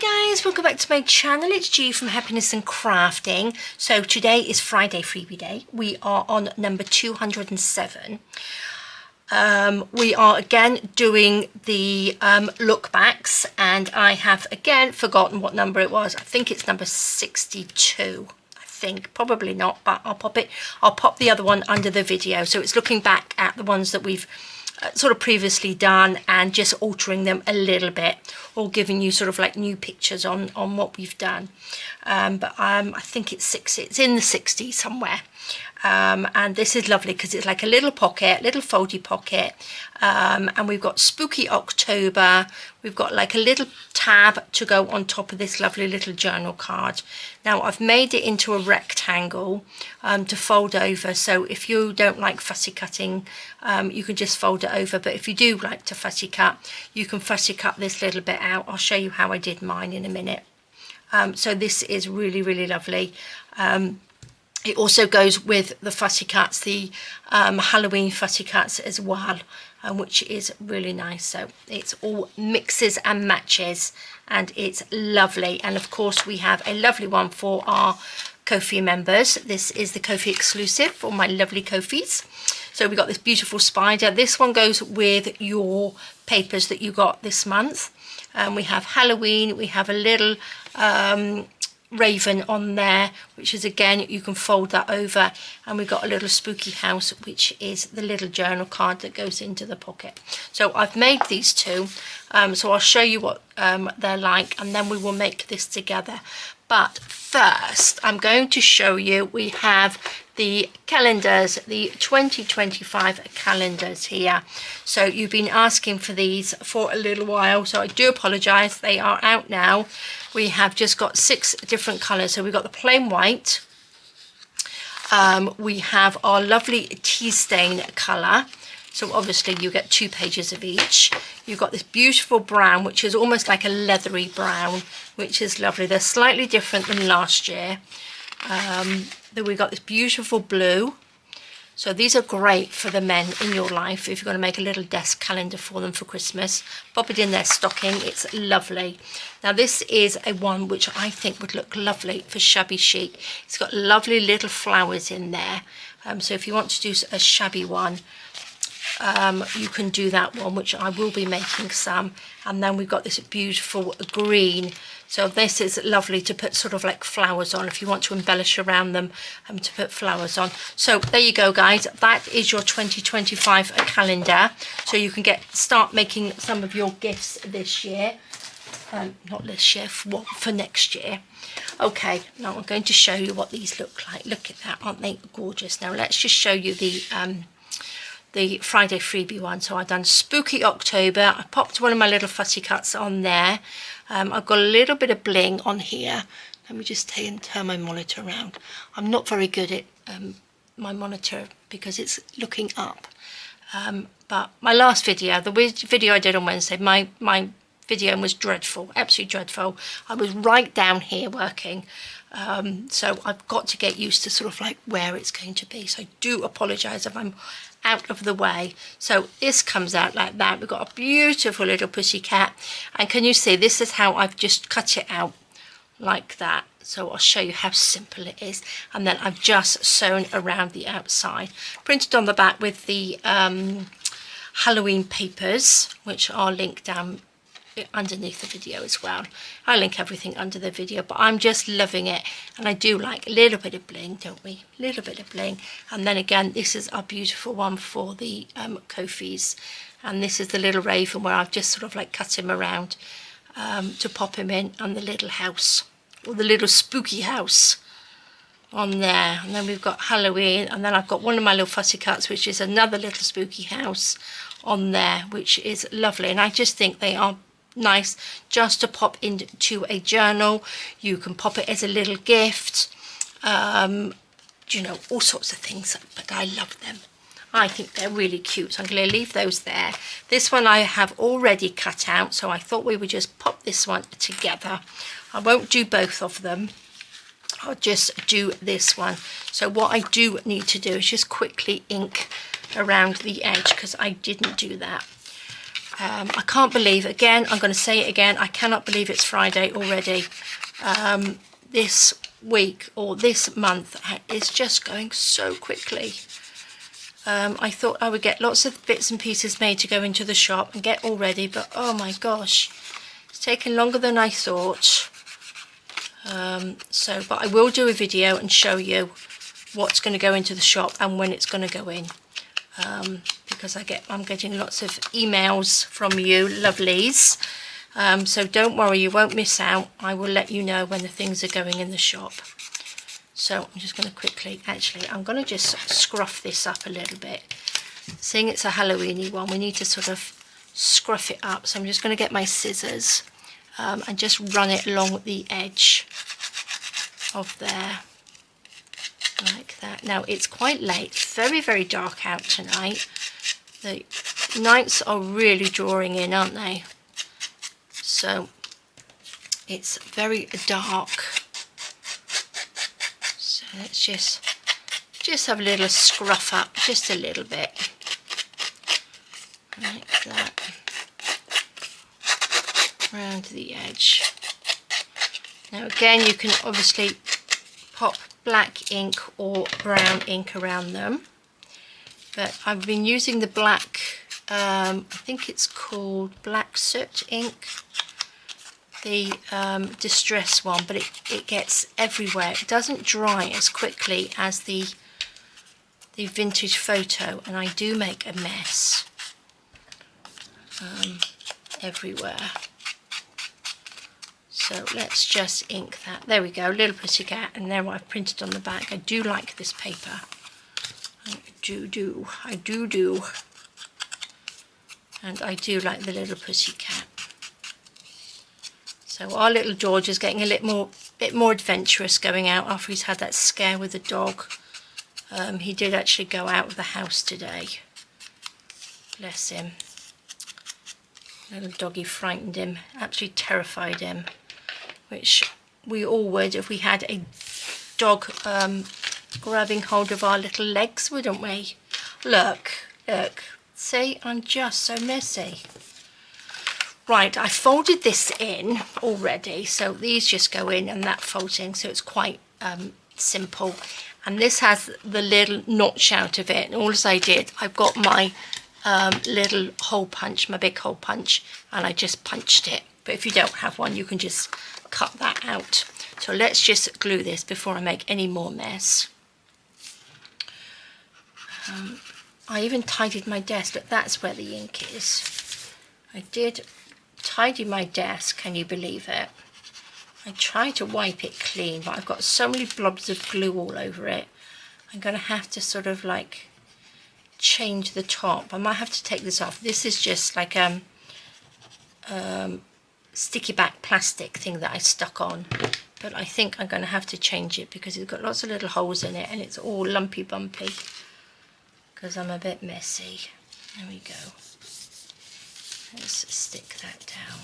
Hi guys, welcome back to my channel. It's G from Happiness and Crafting. So today is Friday Freebie Day. We are on number 207. We are again doing the look backs, and I have again forgotten what number it was. I think it's number 62. I think, probably not, but I'll pop the other one under the video. So it's looking back at the ones that we've sort of previously done and just altering them a little bit, or giving you sort of like new pictures on what we've done. I think it's in the 60s somewhere. And this is lovely because it's like a little pocket, little foldy pocket, and we've got Spooky October. We've got like a little tab to go on top of this lovely little journal card. Now I've made it into a rectangle to fold over, so if you don't like fussy cutting, you can just fold it over, but if you do like to fussy cut, you can fussy cut this little bit out. I'll show you how I did mine in a minute. So this is really lovely. It also goes with the fussy cuts, the Halloween fussy cuts as well, which is really nice. So it's all mixes and matches, and it's lovely. And of course we have a lovely one for our Ko-fi members. This is the Ko-fi exclusive for my lovely Ko-fis. So we got this beautiful spider. This one goes with your papers that you got this month. We have Halloween, we have a little raven on there, which is again, you can fold that over, and we've got a little spooky house, which is the little journal card that goes into the pocket. So I've made these two, so I'll show you what they're like, and then we will make this together. But first I'm going to show you, we have the calendars, the 2025 calendars here. So you've been asking for these for a little while, so I do apologize, they are out now. We have just got 6 different colors. So we've got the plain white, we have our lovely tea stain color, so obviously you get 2 pages of each. You've got this beautiful brown, which is almost like a leathery brown, which is lovely. They're slightly different than last year. Then we've got this beautiful blue. So these are great for the men in your life if you're going to make a little desk calendar for them for Christmas. Pop it in their stocking, it's lovely. Now this is a one which I think would look lovely for shabby chic. It's got lovely little flowers in there. So if you want to do a shabby one, you can do that one, which I will be making some. And then we've got this beautiful green. So this is lovely to put sort of like flowers on if you want to embellish around them, to put flowers on. So there you go guys, that is your 2025 calendar. So you can start making some of your gifts this year. Not this year, for next year. Okay, now I'm going to show you what these look like. Look at that, aren't they gorgeous? Now let's just show you the Friday Freebie one. So I've done Spooky October. I popped one of my little fussy cuts on there. I've got a little bit of bling on here. Let me just turn my monitor around. I'm not very good at my monitor because it's looking up. But my last video, the video I did on Wednesday, my video was dreadful, absolutely dreadful. I was right down here working. So I've got to get used to sort of like where it's going to be. So I do apologise if I'm out of the way. So this comes out like that. We've got a beautiful little pussycat, and can you see this is how I've just cut it out like that. So I'll show you how simple it is, and then I've just sewn around the outside, printed on the back with the Halloween papers, which I'll link down underneath the video as well. I'll link everything under the video, but I'm just loving it, and I do like a little bit of bling, don't we? A little bit of bling. And then again, this is our beautiful one for the Ko-fis, and this is the little raven where I've just sort of like cut him around to pop him in on the little house, or the little spooky house on there. And then we've got Halloween, and then I've got one of my little fussy cuts, which is another little spooky house on there, which is lovely. And I just think they are nice just to pop into a journal. You can pop it as a little gift, you know, all sorts of things, but I love them. I think they're really cute, so I'm going to leave those there. This one I have already cut out, so I thought we would just pop this one together. I won't do both of them, I'll just do this one. So what I do need to do is just quickly ink around the edge, because I didn't do that. I can't believe, again, I'm going to say it again, I cannot believe it's Friday already. This week or this month is just going so quickly. I thought I would get lots of bits and pieces made to go into the shop and get all ready, but oh my gosh, it's taken longer than I thought. But I will do a video and show you what's going to go into the shop and when it's going to go in. Because I'm getting lots of emails from you lovelies, so don't worry, you won't miss out. I will let you know when the things are going in the shop. So I'm just going to quickly, actually I'm going to just scruff this up a little bit. Seeing it's a Halloweeny one, we need to sort of scruff it up, so I'm just going to get my scissors and just run it along the edge of there. Like that. Now it's quite late, very, very dark out tonight. The nights are really drawing in, aren't they? So it's very dark. So let's just have a little scruff up, just a little bit. Like that. Round the edge. Now again, you can obviously pop black ink or brown ink around them, but I've been using the black, I think it's called Black Soot ink, the distress one, but it gets everywhere. It doesn't dry as quickly as the vintage photo, and I do make a mess everywhere. So let's just ink that. There we go, little pussycat, and there I've printed on the back. I do like this paper. I do. And I do like the little pussycat. So our little George is getting a bit more adventurous going out after he's had that scare with the dog. He did actually go out of the house today. Bless him. Little doggy frightened him, absolutely terrified him. Which we all would if we had a dog grabbing hold of our little legs, wouldn't we? Look. See, I'm just so messy. Right, I folded this in already, so these just go in and that folds in, so it's quite simple. And this has the little notch out of it, and all as I did, I've got my little hole punch, my big hole punch, and I just punched it. But if you don't have one, you can just cut that out. So let's just glue this before I make any more mess. I even tidied my desk, but that's where the ink is. I did tidy my desk, can you believe it? I tried to wipe it clean, but I've got so many blobs of glue all over it. I'm going to have to sort of like change the top. I might have to take this off. This is just like sticky back plastic thing that I stuck on, but I think I'm going to have to change it because it's got lots of little holes in it and it's all lumpy bumpy because I'm a bit messy. There we go. Let's stick that down.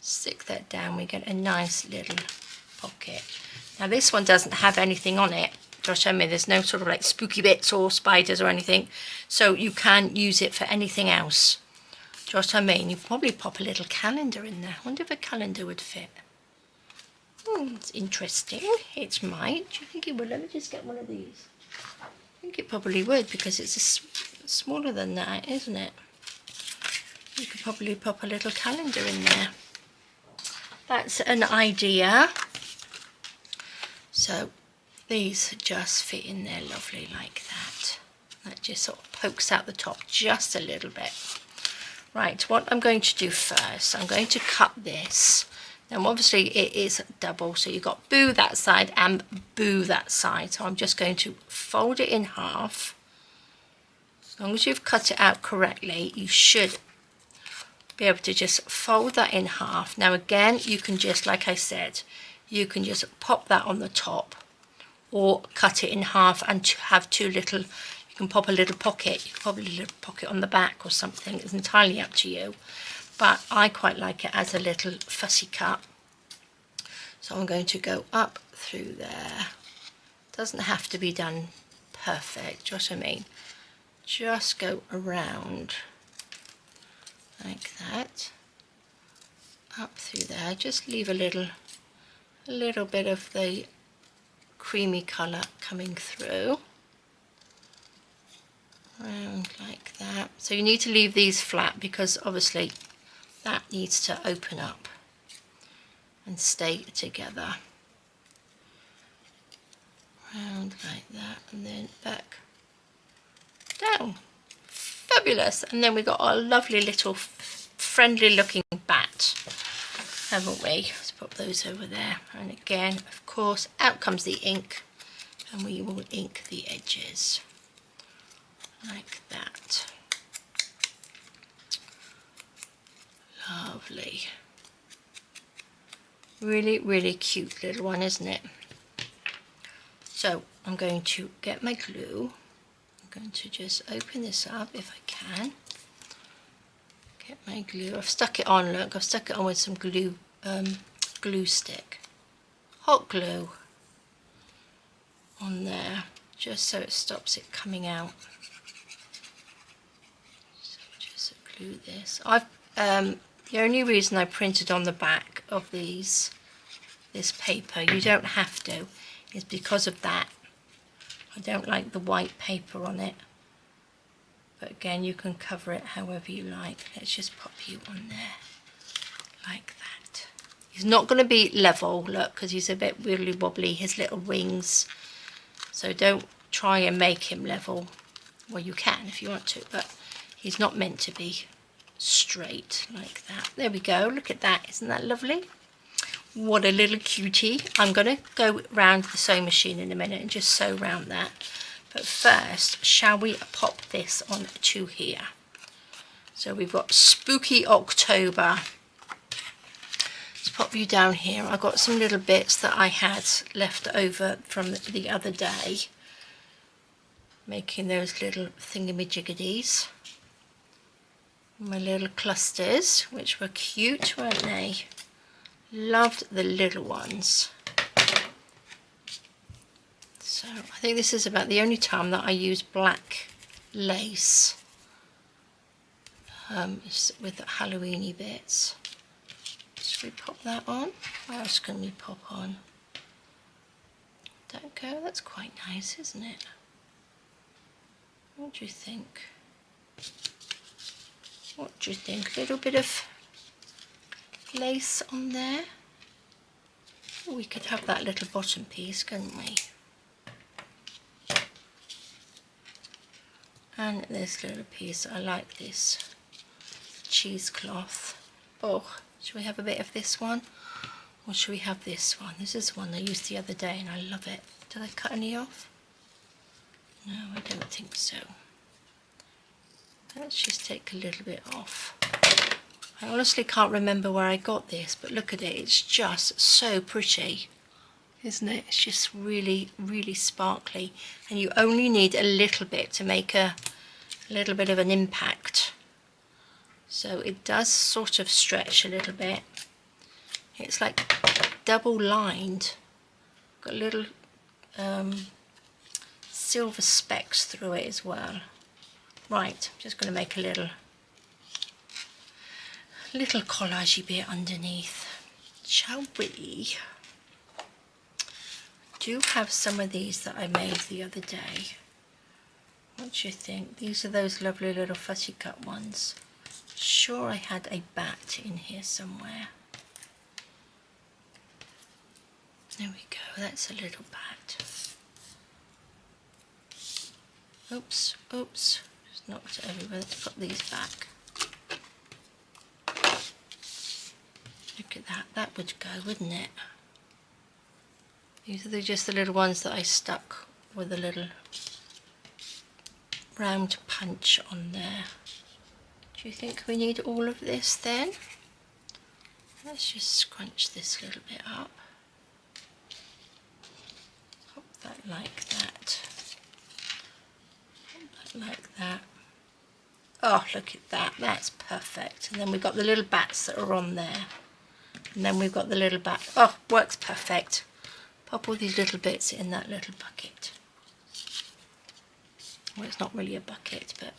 Stick that down, we get a nice little pocket. Now this one doesn't have anything on it. Josh told me there's no sort of like spooky bits or spiders or anything, so you can use it for anything else. Do you know what I mean? You probably pop a little calendar in there. I wonder if a calendar would fit. It's interesting. It might. Do you think it would? Let me just get one of these. I think it probably would because it's smaller than that, isn't it? You could probably pop a little calendar in there. That's an idea. So these just fit in there lovely like that. That just sort of pokes out the top just a little bit. Right, what I'm going to do first, I'm going to cut this. Now obviously it is double, so you've got boo that side and boo that side. So I'm just going to fold it in half. As long as you've cut it out correctly, you should be able to just fold that in half. Now again, you can just, like I said, you can just pop that on the top or cut it in half and have two little, you can pop a little pocket, you can pop a little pocket on the back or something. It's entirely up to you, but I quite like it as a little fussy cut. So I'm going to go up through there. Doesn't have to be done perfect, do you know what I mean? Just go around like that, up through there. Just leave a little bit of the creamy colour coming through, around like that. So you need to leave these flat because obviously that needs to open up and stay together. Round like that, and then back down. Fabulous. And then we've got our lovely little friendly looking bat, haven't we? Let's put those over there. And again, of course, out comes the ink, and we will ink the edges like that. Lovely. Really, really cute little one, isn't it? So I'm going to get my glue. I'm going to just open this up if I can. Get my glue. I've stuck it on, look, I've stuck it on with some glue, glue stick. Hot glue on there, just so it stops it coming out. So just glue this. The only reason I printed on the back of this paper, you don't have to, is because of that. I don't like the white paper on it. But again, you can cover it however you like. Let's just pop you on there, like that. He's not going to be level, look, because he's a bit wibbly wobbly, his little wings. So don't try and make him level. Well, you can if you want to, but he's not meant to be straight like that. There we go, look at that, isn't that lovely? What a little cutie. I'm going to go round the sewing machine in a minute and just sew round that. But first, shall we pop this on to here? So we've got Spooky October. Let's pop you down here. I got some little bits that I had left over from the other day, making those little thingamajiggies. My little clusters, which were cute, weren't they? Loved the little ones. So I think this is about the only time that I use black lace with the Halloweeny bits. Should we pop that on? What else can we pop on? That go? That's quite nice, isn't it? What do you think? What do you think? A little bit of lace on there. Oh, we could have that little bottom piece, couldn't we? And this little piece, I like this cheesecloth. Oh, should we have a bit of this one? Or should we have this one? This is the one I used the other day and I love it. Did I cut any off? No, I don't think so. Let's just take a little bit off. I honestly can't remember where I got this, but look at it, it's just so pretty, isn't it? It's just really, really sparkly, and you only need a little bit to make a little bit of an impact. So it does sort of stretch a little bit. It's like double lined, got little silver specks through it as well. Right, I'm just going to make a little collagey bit underneath, shall we? Do have some of these that I made the other day. What do you think? These are those lovely little fussy cut ones. Sure, I had a bat in here somewhere. There we go, that's a little bat. Oops, oops, just knocked it everywhere. Let's put these back. Look at that, that would go, wouldn't it? These are just the little ones that I stuck with a little round punch on there. Do you think we need all of this then? Let's just scrunch this little bit up. Pop that like that. Pop that like that. Oh, look at that, that's perfect. And then we've got the little bats that are on there. And then we've got the little bat. Oh, works perfect. Pop all these little bits in that little bucket. Well, it's not really a bucket, but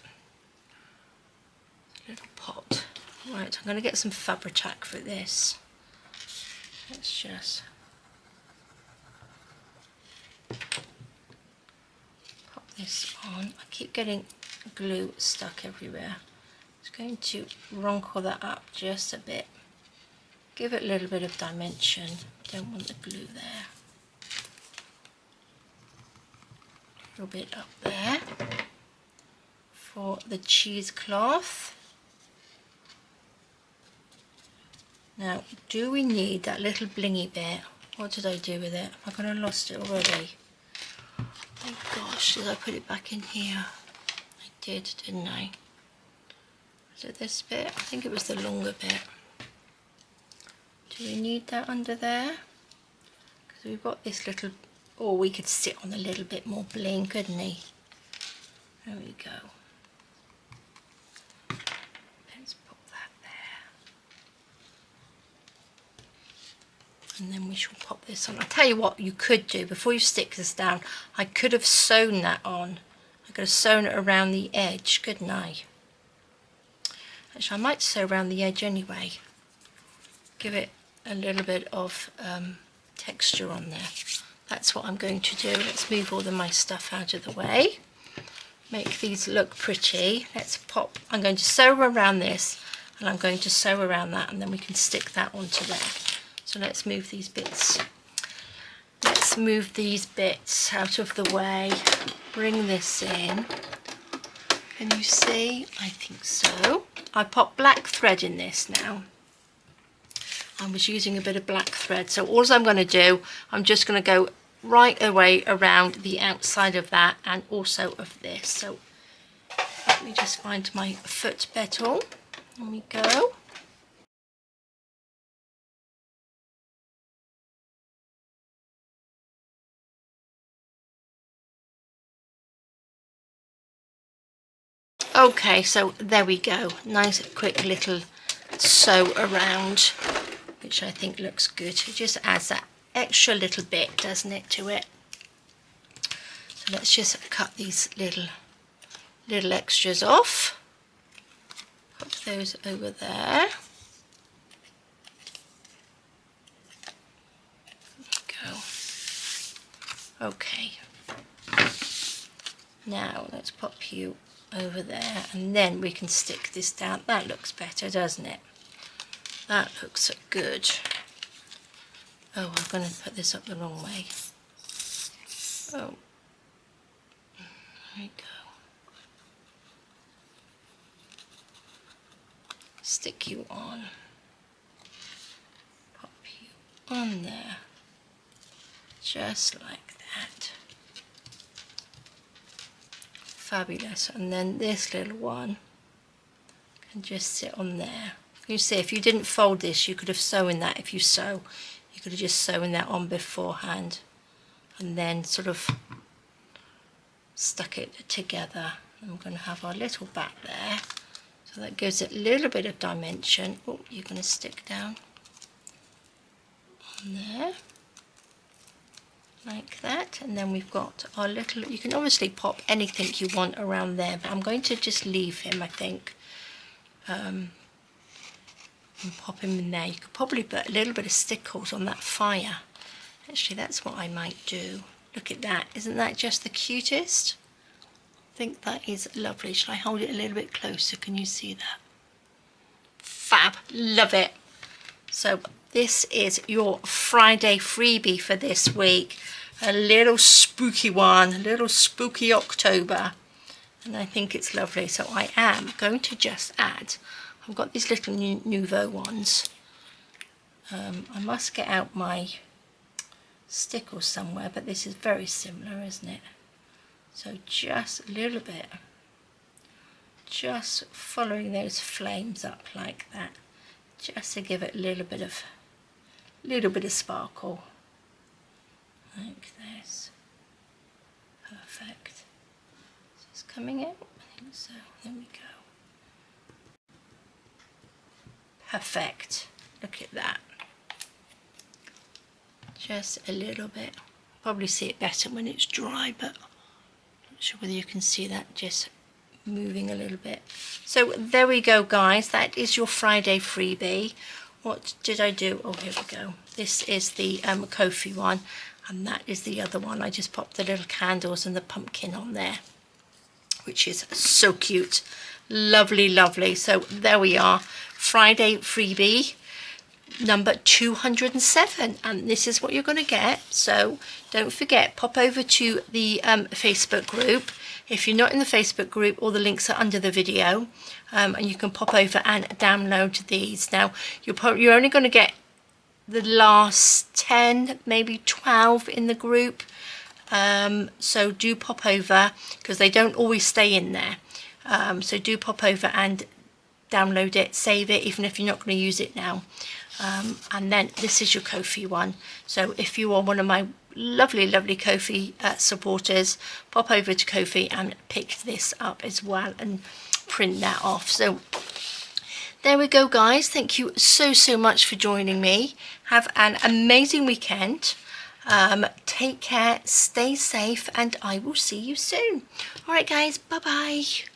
a little pot. Right, I'm going to get some Fabri-Tac for this. Let's just pop this on. I keep getting glue stuck everywhere. Just going to wrinkle that up just a bit. Give it a little bit of dimension. Don't want the glue there. A little bit up there for the cheesecloth. Now, do we need that little blingy bit? What did I do with it? Am I going to lost it already? Oh gosh, did I put it back in here? I did, didn't I? Was it this bit? I think it was the longer bit. Do we need that under there? Because we've got this little... Oh, we could sit on a little bit more bling, couldn't he? There we go. Let's pop that there. And then we shall pop this on. I'll tell you what you could do before you stick this down. I could have sewn that on. I could have sewn it around the edge, couldn't I? Actually, I might sew around the edge anyway. Give it a little bit of texture on there. That's what I'm going to do. Let's move all of my stuff out of the way. Make these look pretty. Let's pop. I'm going to sew around this, and I'm going to sew around that, and then we can stick that onto there. So let's move these bits. Let's move these bits out of the way. Bring this in. Can you see? I think so. I popped black thread in this now. I was using a bit of black thread. So all I'm going to do, I'm just going to go right away around the outside of that and also of this. So let me just find my foot pedal. There we go. Okay, so there we go. Nice quick little sew around, which I think looks good. It just adds that extra little bit, doesn't it, to it? So let's just cut these little extras off. Pop those over there. There we go. Okay. Now let's pop you over there, and then we can stick this down. That looks better, doesn't it? That looks good. Oh, I'm going to put this up the wrong way. Oh, there we go. Stick you on. Pop you on there. Just like that. Fabulous. And then this little one can just sit on there. You see, if you didn't fold this, you could have sewn that. If you sew, you could have just sewn that on beforehand and then sort of stuck it together. And we're going to have our little back there, so that gives it a little bit of dimension. Oh, you're going to stick down on there like that, and then we've got our little, you can obviously pop anything you want around there, but I'm going to just leave him, I think, and pop him in there. You could probably put a little bit of stickles on that fire. Actually, that's what I might do. Look at that. Isn't that just the cutest? I think that is lovely. Shall I hold it a little bit closer? Can you see that? Fab. Love it. So this is your Friday freebie for this week. A little spooky one. A little spooky October. And I think it's lovely. So I am going to just add, I've got these little Nouveau ones. I must get out my stickles somewhere, but this is very similar, isn't it? So just a little bit, just following those flames up like that, just to give it a little bit of sparkle, like this. Perfect. Is this coming out? I think so. There we go. Perfect. Look at that. Just a little bit. Probably see it better when it's dry, but I'm not sure whether you can see that just moving a little bit. So there we go, guys. That is your Friday freebie. What did I do? Oh, here we go. This is the Ko-fi one, and that is the other one. I just popped the little candles and the pumpkin on there, which is so cute. Lovely, lovely. So there we are. Friday freebie number 207, and this is what you're going to get. So don't forget, pop over to the Facebook group. If you're not in the Facebook group, all the links are under the video, and you can pop over and download these. Now you're only going to get the last 10, maybe 12 in the group, so do pop over, because they don't always stay in there. So do pop over and download it, save it, even if you're not going to use it now. And then this is your Ko-fi one. So if you are one of my lovely, lovely Ko-fi supporters, pop over to Ko-fi and pick this up as well and print that off. So there we go, guys. Thank you so, so much for joining me. Have an amazing weekend. Take care, stay safe, and I will see you soon. All right, guys, bye-bye.